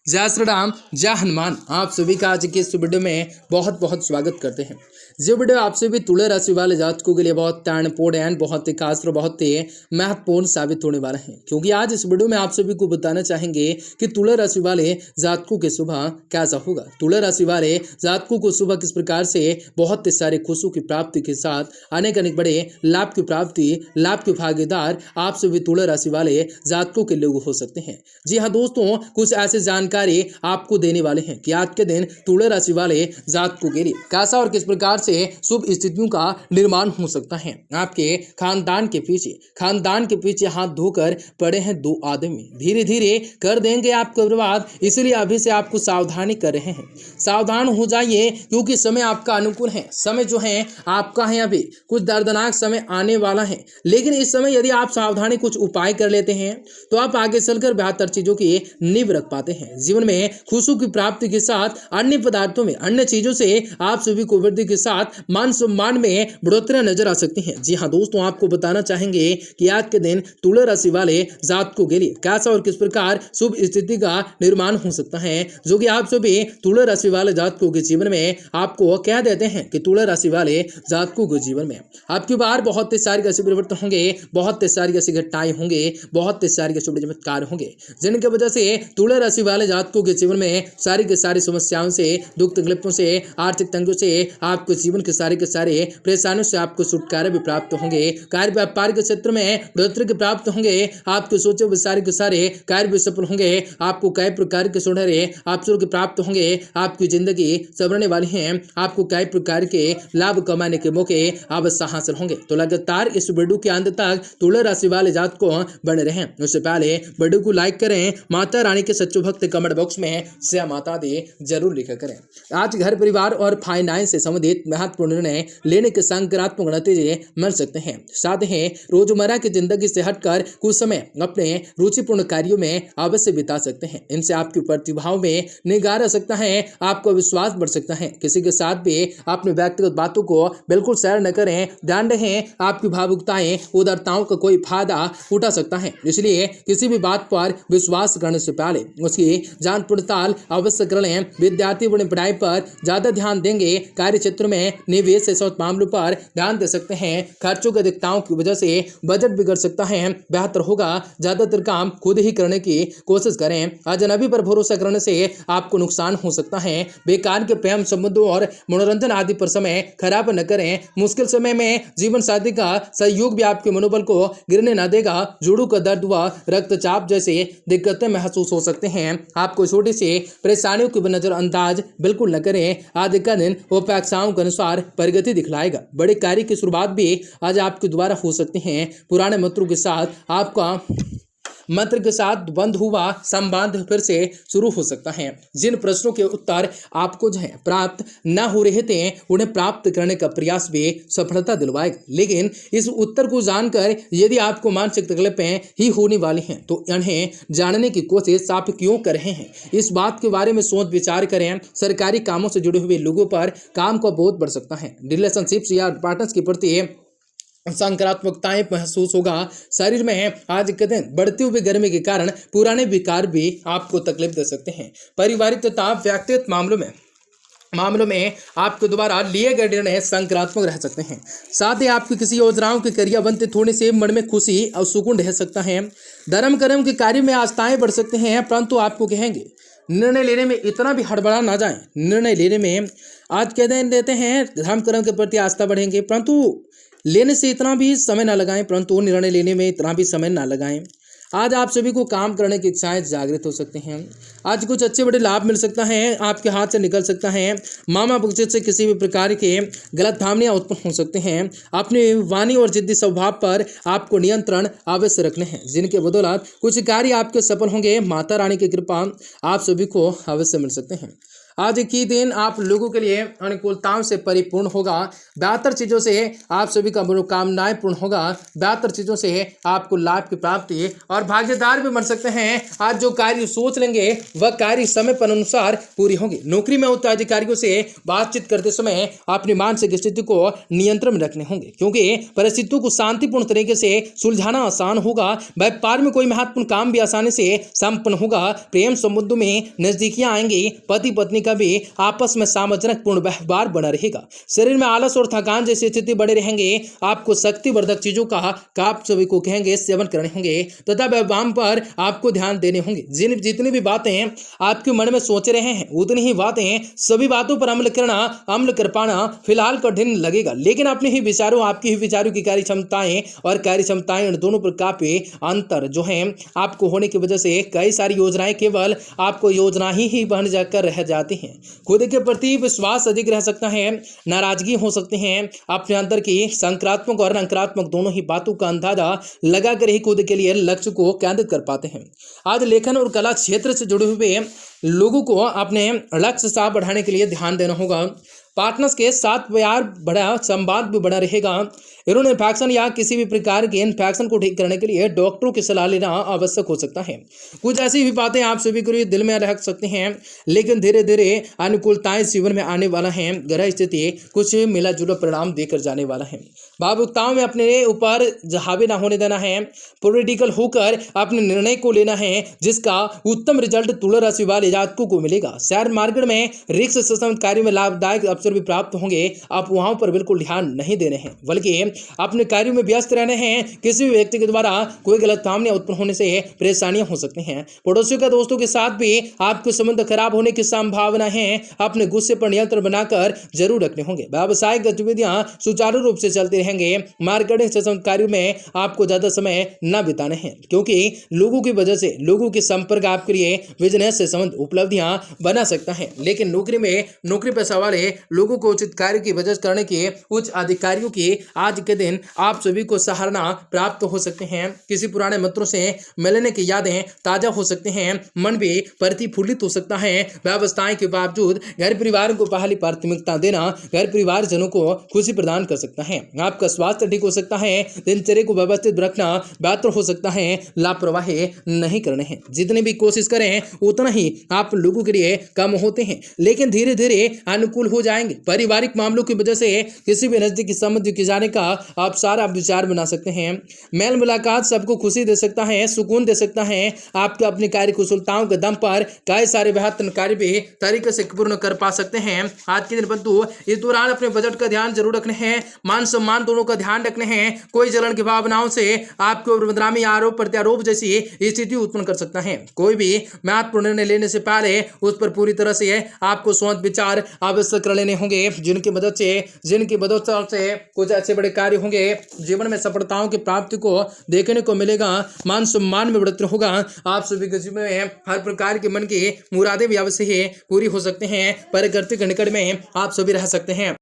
जय श्री राम, जय हनुमान। आप सभी का आज के इस वीडियो में बहुत बहुत स्वागत करते हैं। ये वीडियो आप सभी तुला राशि वाले जातकों के लिए बहुत महत्वपूर्ण, बहुत ही खास और बहुत ही महत्वपूर्ण साबित होने वाला है, क्योंकि आज इस वीडियो में आप सभी को बताना चाहेंगे कि तुला राशि वाले जातकों के सुबह कैसा होगा। तुला राशि वाले जातकों को सुबह किस प्रकार से बहुत ही सारे खुशियों की प्राप्ति के साथ अनेक बड़े लाभ की प्राप्ति, लाभ के भागीदार आप सभी तुला राशि वाले जातकों के लोग हो सकते हैं। जी हाँ दोस्तों, कुछ ऐसे जानकारी आपको देने वाले हैं कि आज के दिन तुला राशि वाले जातकों के लिए कैसा और किस प्रकार से शुभ स्थितियों का निर्माण हो सकता है। आपके खानदान के पीछे हाथ धोकर पड़े हैं दो आदमी, धीरे धीरे कर देंगे आपको बर्बाद, इसलिए अभी से आपको सावधानी कर रहे हैं। सावधान हो जाइए, क्योंकि समय आपका अनुकूल है। समय जो है आपका है, अभी कुछ दर्दनाक समय आने वाला है, लेकिन इस समय यदि आप सावधानी कुछ उपाय कर लेते हैं तो आप आगे चलकर बेहतर चीजों की नींव रख पाते हैं। जीवन में खुशियों की प्राप्ति के साथ अन्य पदार्थों में, अन्य चीजों से आप सभी को वृद्धि के साथ मान सम्मान में बढ़ोतरी नजर आ सकती है। जी हाँ दोस्तों, आपको बताना चाहेंगे कि आज के दिन तुला राशि वाले जातकों के लिए कैसा और किस प्रकार शुभ स्थिति का निर्माण हो सकता है, जो कि आप सभी तुला राशि वाले जातकों के जीवन में आपको कह देते हैं कि तुला राशि वाले जातकों के जीवन में आपकी बार बहुत सारी ऐसे परिवर्तन होंगे, बहुत सारी ऐसी घटनाएं होंगे, बहुत सारी शुभ चमत्कार होंगे, जिनके वजह से तुला राशि वाले जातकों के जीवन में सारी के सारी समस्याओं से, दुख तकलीफों से, आर्थिक तंगियों से, आपके जीवन के सारे परेशानियों से आपको छुटकारा भी प्राप्त होंगे। कार्य व्यापार के क्षेत्र में बढ़ोतरी प्राप्त होंगे। आपके सोचे विचार के सारे कार्य भी सफल होंगे। आपको कई प्रकार के सुनहरे अवसर के प्राप्त होंगे। आपकी जिंदगी संवरने वाली है। आपको कई प्रकार के लाभ कमाने के मौके अवश्य हासिल होंगे। तो लगातार इस वीडियो के अंत तक तुला राशि वाले जात को बने रहें। उससे पहले वीडियो को लाइक करें, माता रानी के सच्चे भक्त कमेंट बॉक्स में जय माता दी जरूर लिखा करें। आज घर परिवार और फाइनेंस से संबंधित महत्वपूर्ण निर्णय लेने के सकारात्मक नतीजे मिल सकते हैं। साथ ही रोजमर्रा की जिंदगी से हटकर कुछ समय अपने रुचिपूर्ण कार्यों में अवश्य बिता सकते हैं। इनसे आपकी प्रतिभाओं में निगार आ सकता है, आपका विश्वास बढ़ सकता है। किसी के साथ भी अपनी व्यक्तिगत बातों को बिल्कुल शेयर न करें। ध्यान रखें, आपकी भावुकताएं, उदारताओं का कोई फायदा उठा सकता है, इसलिए किसी भी बात पर विश्वास करने से पहले उसकी जांच पड़ताल अवश्य कर लें। विद्यार्थी अपनी पढ़ाई पर ज्यादा ध्यान देंगे। कार्य क्षेत्र में निवेश से सब मामलों पर ध्यान दे सकते हैं। खर्चों की अधिकताओं की वजह से बजट बिगड़ सकता है। बेहतर होगा ज्यादातर काम खुद ही करने की कोशिश करें। अजनबी पर भरोसा करने से आपको नुकसान हो सकता है। बेकार के प्रेम संबंधों और मनोरंजन आदि पर समय खराब न करें। मुश्किल समय में जीवन साथी का सहयोग भी आपके मनोबल को गिरने न देगा। जोड़ों का दर्द व रक्तचाप जैसे दिक्कतें महसूस हो सकते हैं। आपको छोटी सी परेशानियों की नजरअंदाज बिल्कुल न करें। आज का दिन अपेक्षाओं के अनुसार प्रगति दिखलाएगा। बड़े कार्य की शुरुआत भी आज आपके द्वारा हो सकती है। पुराने मित्रों के साथ आपका मंत्र के साथ बंद हुआ संबंध फिर से शुरू हो सकता है। जिन प्रश्नों के उत्तर आपको जो है प्राप्त न हो रहे थे, उन्हें प्राप्त करने का प्रयास भी सफलता दिलवाएगा। लेकिन इस उत्तर को जानकर यदि आपको मानसिक तकलीफें ही होने वाली हैं, तो इन्हें जानने की कोशिश आप क्यों कर रहे हैं, इस बात के बारे में सोच विचार करें। सरकारी कामों से जुड़े हुए लोगों पर काम का बोझ बढ़ सकता है। रिलेशनशिप्स या पार्टनर्स के प्रति सकारात्मकताएं महसूस होगा। शरीर में आज के दिन बढ़ती हुई गर्मी के कारण पुराने विकार भी आपको तकलीफ दे सकते हैं। पारिवारिक तथा व्यक्तिगत मामलों में आपके द्वारा लिए गए निर्णय सकारात्मक रह सकते हैं। साथ ही आपकी किसी योजनाओं के क्रियान्वित होने से मन में खुशी और सुकून रह सकता है। धर्म कर्म के कार्य में आस्थाएं बढ़ सकते हैं, परंतु आपको कहेंगे निर्णय लेने में इतना भी हड़बड़ा ना जाएं। निर्णय लेने में आज के दिन देते हैं, धर्म कर्म के प्रति आस्था बढ़ेंगे, परंतु लेने से इतना भी समय ना लगाएं, परंतु निर्णय लेने में इतना भी समय ना लगाएं। आज आप सभी को काम करने की इच्छाएं जागृत हो सकती हैं। आज कुछ अच्छे बड़े लाभ मिल सकता है, आपके हाथ से निकल सकता है। मामा बच्चे से किसी भी प्रकार के गलत भावनाएं उत्पन्न हो सकते हैं। अपनी वाणी और जिद्दी स्वभाव पर आपको नियंत्रण अवश्य रखने हैं, जिनके बदौलत कुछ कार्य आपके सफल होंगे। माता रानी की कृपा आप सभी को अवश्य मिल सकते हैं। आज की दिन आप लोगों के लिए अनुकूलताओं से परिपूर्ण होगा। बेहतर चीज़ों से आप सभी का मनोकामनाएं पूर्ण होगा। बेहतर चीज़ों से आपको लाभ की प्राप्ति और भागीदार भी बन सकते हैं। आज जो कार्य सोच लेंगे वह कार्य समय पर अनुसार पूरी होगी। नौकरी में उत्तराधिकारियों से बातचीत करते समय अपनी मानसिक स्थिति को नियंत्रण में रखने होंगे, क्योंकि परिस्थितियों को शांतिपूर्ण तरीके से सुलझाना आसान होगा। व्यापार में कोई महत्वपूर्ण काम भी आसानी से संपन्न होगा। प्रेम संबंधों में नजदीकियां आएंगी। पति पत्नी का भी आपस में सामंजस्यपूर्ण व्यवहार बना रहेगा। शरीर में आलस और थकान जैसी स्थिति बने रहेंगे। आपको शक्तिवर्धक चीजों का आप सभी को कहेंगे सेवन करने होंगे तथा व्यायाम पर आपको ध्यान देने होंगे। जितनी भी बातें आपके मन में सोच रहे हैं उतनी ही बातें सभी बातों पर अमल कर पाना फिलहाल कठिन लगेगा, लेकिन अपने ही विचारों आपकी ही विचारों की कार्य क्षमताएं इन दोनों पर काफी अंतर जो है आपको होने की वजह से कई सारी योजनाएं केवल आपको योजना ही बन जाकर रह जाती हैं। खुद के प्रति विश्वास अधिक रह सकता है। नाराजगी हो सकती है। अपने अंदर की सकारात्मक और नकारात्मक दोनों ही बातों का अंदाजा लगाकर ही खुद के लिए लक्ष्य को केंद्रित कर पाते हैं। आज लेखन और कला क्षेत्र से जुड़े हुए लोगों को अपने लक्ष्य साफ बढ़ाने के लिए ध्यान देना होगा। पार्टनर्स के साथ प्यार बड़ा संवाद भी बना रहेगा। यूरिन इन्फेक्शन या किसी भी प्रकार के इन्फेक्शन को ठीक करने के लिए डॉक्टरों की सलाह लेना आवश्यक हो सकता है। कुछ ऐसी भी बातें आप सभी को दिल में रख सकते हैं, लेकिन धीरे धीरे अनुकूलताएं जीवन में आने वाला है। ग्रह स्थिति कुछ मिला जुला परिणाम देकर जाने वाला है। भावुकताओं में अपने ऊपर हावी ना होने देना है। पॉलिटिकल होकर अपने निर्णय को लेना है, जिसका उत्तम रिजल्ट तुला राशि वाले जातकों को मिलेगा। शेयर मार्केट में रिस्क से संबंधित कार्यों में लाभदायक अवसर भी प्राप्त होंगे। आप वहां पर बिल्कुल ध्यान नहीं देने हैं, बल्कि अपने कार्यों में व्यस्त रहने हैं। किसी भी व्यक्ति के द्वारा कोई गलतफहमियां उत्पन्न होने से परेशानियां हो सकती हैं। पड़ोसियों के दोस्तों के साथ भी आपके संबंध खराब होने की संभावना है। अपने गुस्से पर नियंत्रण बनाकर जरूर रखने होंगे। व्यावसायिक गतिविधियां सुचारू रूप से चलती रहेंगे। मार्केटिंग से संबंधित कार्यों में आपको ज्यादा समय न बिताने हैं, क्योंकि लोगों की वजह से लोगों के संपर्क आपके लिए बिजनेस से संबंधित उपलब्धियां बना सकता है। लेकिन नौकरी पेशा वाले लोगों को उचित कार्य की वजह करने के उच्च अधिकारियों की आज के दिन आप सभी को सराहना प्राप्त हो सकते हैं। किसी पुराने मित्रों से मिलने की यादें ताजा हो सकते हैं। मन भी प्रतिफुल्लित हो सकता है। व्यवस्थाएं के बावजूद घर परिवार को पहली प्राथमिकता देना घर परिवार जनों को खुशी प्रदान कर सकता है। आपका स्वास्थ्य ठीक हो सकता है। दिनचर्या को व्यवस्थित रखना बेहतर हो सकता है। लापरवाही नहीं करने हैं। जितनी भी कोशिश करें उतना ही आप लोगों के लिए कम होते हैं, लेकिन धीरे धीरे अनुकूल हो जाएंगे। पारिवारिक मामलों की वजह से किसी भी नजदीकी संबंध के जाने का आप सारा विचार बना सकते हैं। मेल मुलाकात सबको खुशी दे सकता है, सुकून दे सकता है। आपके अपनी कार्य कुशलताओं के दम पर कई सारे बेहतर कार्य भी तरीके से पूर्ण कर पा सकते हैं। आज के दिन परंतु इस दौरान अपने बजट का ध्यान जरूर रखने हैं। मान सम्मान दोनों का ध्यान रखने हैं। कोई जलन की भावनाओं से आपके ऊपर बदनामी आरोप प्रत्यारोप जैसी स्थिति उत्पन्न कर सकता है। कोई भी महत्वपूर्ण निर्णय लेने से पहले उस पर पूरी तरह से आपको सोच विचार आवश्यक कर लेने होंगे, जिनकी मदद से कुछ अच्छे बड़े कार्य होंगे। जीवन में सफलताओं की प्राप्ति को देखने को मिलेगा। मान सम्मान में बढ़ोतरी होगा। आप सभी के जीवन में हर प्रकार के मन की मुरादें भी अवश्य ही पूरी हो सकते हैं। प्रकृति के निकट में आप सभी रह सकते हैं।